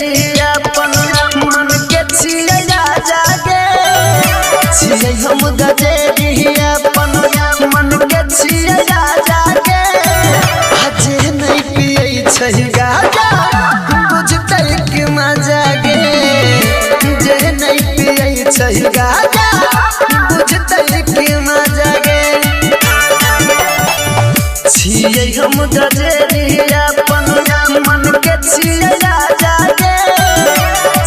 रही अपन मन के छिए राजा गे छिए हम गजेरी अपन मन के छिए राजा गे अजे नहीं पिए छै गाजा बुझतै कि मजा गे जे नहीं पिए छै गाजा बुझतै कि मजा गे छिए हम गजेरी अपन मन के छिए राजा गे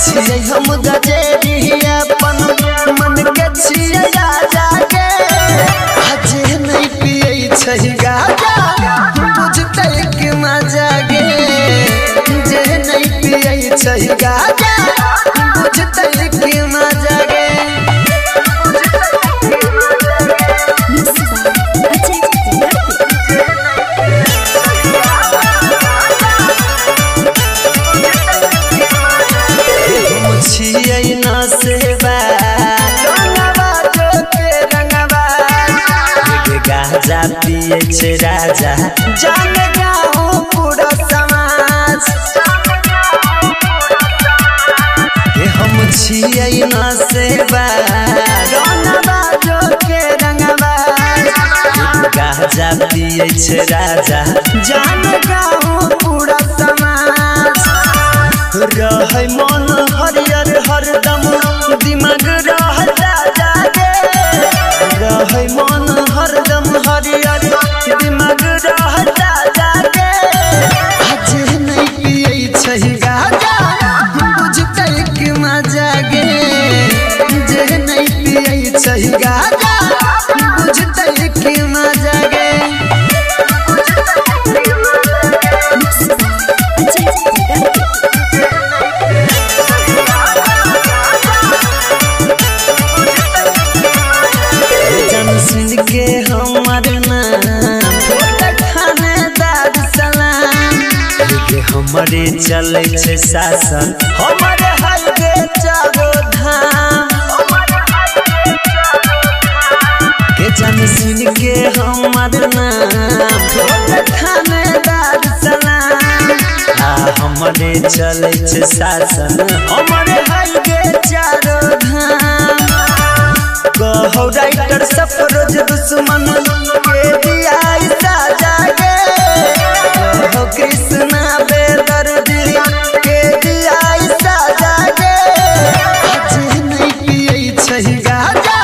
छिए हम गजेरी अपन मन के छिए राजा गे अजे नहीं पिए छै गाजा बुझतै कि मजा गे जे नहीं पिए छै गाजा बुझतै कि मजा गे गाजा पिए छे राजा जान गाँव पूरा समाज हम छिए न सेवा रंगवा जो के रंगवा गाजा पिए छे राजा जान गाँव पूरा समाज रहे मन हरियर हरदम दिमाग रह राजा गे रहे मन हरदम हरियर दिमाग रह राजा गे अजे नहीं पिए छै गाजा बुझतै कि मजा गे जे नहीं पिए छै गाजा बुझतै कि मजा गे सुन के हमर नाम थानेदार सलाम हमरे चले छे शासन हमरे हाईवे चारो धाम के जान सुन के हमर नाम थानेदार सलाम हमरे चले छे शासन हमरे हाईवे चारो धाम कहो राइटर सफरोज दुश्मन के दिया साजा गे कहो कृष्णा बेदर्दी के दिया साजा गे अजे नहीं पिए छै गाजा